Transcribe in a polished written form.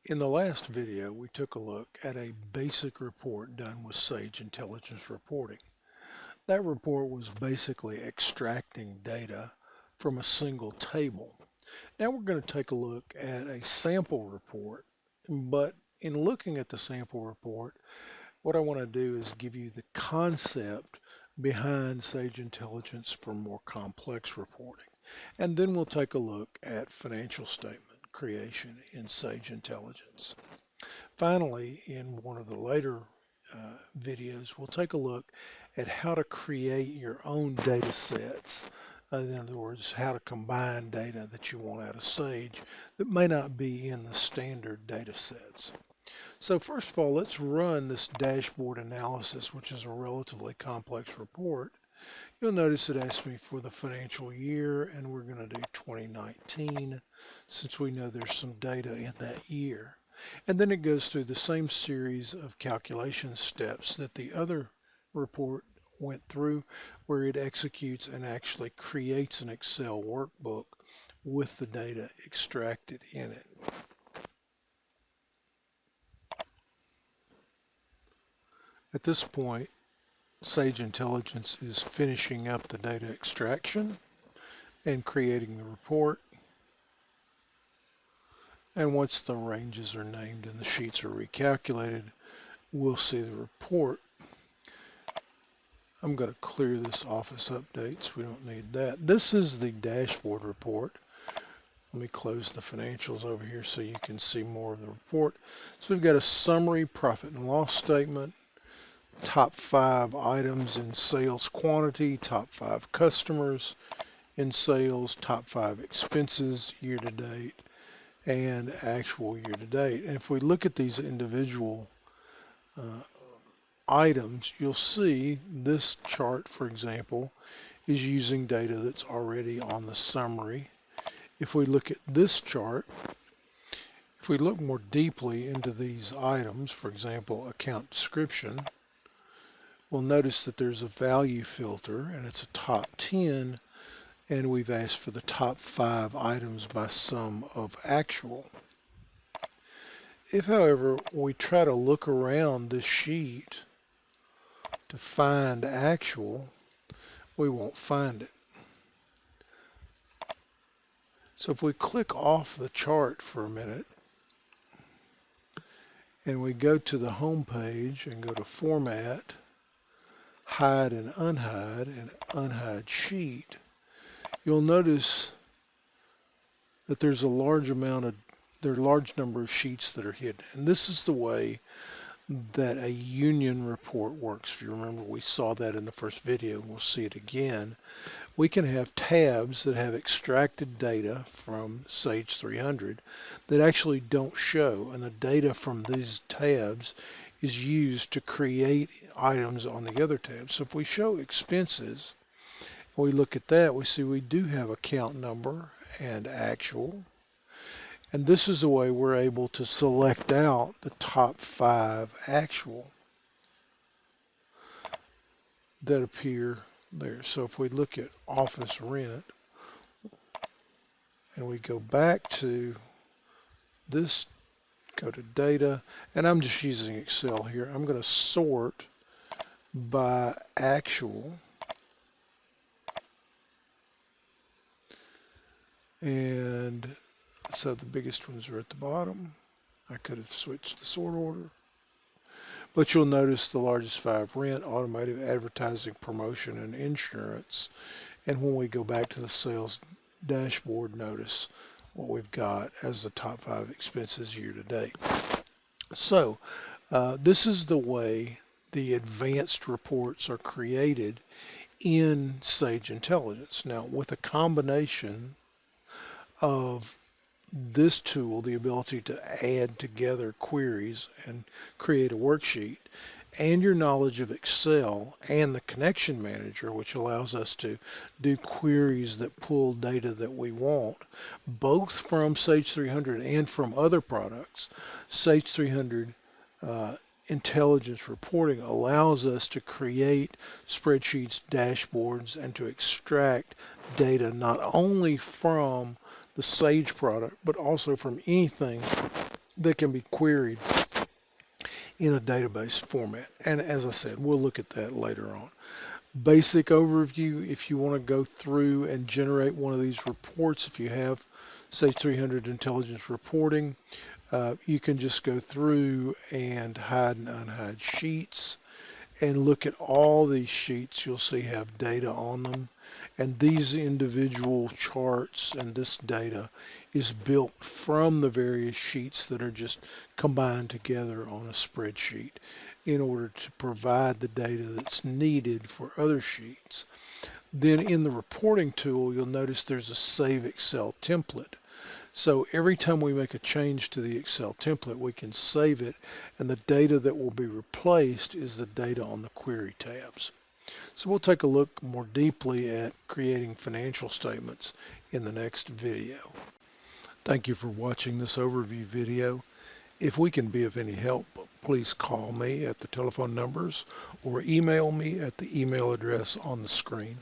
In the last video, we took a look at a basic report done with Sage Intelligence Reporting. That report was basically extracting data from a single table. Now we're going to take a look at a sample report, but in looking at the sample report, what I want to do is give you the concept behind Sage Intelligence for more complex reporting. And then we'll take a look at financial statement creation in Sage Intelligence. Finally, in one of the later videos, we'll take a look at how to create your own data sets. In other words, how to combine data that you want out of Sage that may not be in the standard data sets. So first of all, let's run this dashboard analysis, which is a relatively complex report. You'll notice it asks me for the financial year, and we're going to do 2019 since we know there's some data in that year. And then it goes through the same series of calculation steps that the other report went through, where it executes and actually creates an Excel workbook with the data extracted in it. At this point, Sage Intelligence is finishing up the data extraction and creating the report. And once the ranges are named and the sheets are recalculated, we'll see the report. I'm going to clear this office updates. We don't need that. This is the dashboard report. Let me close the financials over here so you can see more of the report. So we've got a summary profit and loss statement, top 5 items in sales quantity, top 5 customers in sales, top 5 expenses year to date, and actual year to date. And if we look at these individual items, you'll see this chart, for example, is using data that's already on the summary. If we look at this chart, if we look more deeply into these items, for example, account description, we'll notice that there's a value filter and it's a top 10, and we've asked for the top 5 items by sum of actual. If, however, we try to look around this sheet to find actual, we won't find it. So if we click off the chart for a minute and we go to the home page and go to Format, Hide and Unhide Sheet, you'll notice that there's a large number of sheets that are hidden. And this is the way that a union report works. If you remember, we saw that in the first video, and we'll see it again. We can have tabs that have extracted data from Sage 300 that actually don't show, and the data from these tabs is used to create items on the other tabs. So if we show expenses, we look at that, we see we do have account number and actual. And this is the way we're able to select out the top 5 actual that appear there. So if we look at office rent and we go back to this, go to data, and I'm just using Excel here. I'm going to sort by actual. And so the biggest ones are at the bottom. I could have switched the sort order. But you'll notice the largest 5: rent, automotive, advertising, promotion, and insurance. And when we go back to the sales dashboard, notice what we've got as the top 5 expenses year to date. So this is the way the advanced reports are created in Sage Intelligence. Now, with a combination of this tool, the ability to add together queries and create a worksheet, and your knowledge of Excel and the connection manager, which allows us to do queries that pull data that we want, both from Sage 300 and from other products. Sage 300 Intelligence Reporting allows us to create spreadsheets, dashboards, and to extract data not only from the Sage product, but also from anything that can be queried in a database format. And as I said, we'll look at that later on. Basic overview, if you want to go through and generate one of these reports, if you have Sage 300 intelligence reporting, you can just go through and hide and unhide sheets and look at all these sheets. You'll see have data on them, and these individual charts and this data is built from the various sheets that are just combined together on a spreadsheet in order to provide the data that's needed for other sheets. Then in the reporting tool, you'll notice there's a Save Excel template. So every time we make a change to the Excel template, we can save it, and the data that will be replaced is the data on the query tabs. So we'll take a look more deeply at creating financial statements in the next video. Thank you for watching this overview video. If we can be of any help, please call me at the telephone numbers or email me at the email address on the screen.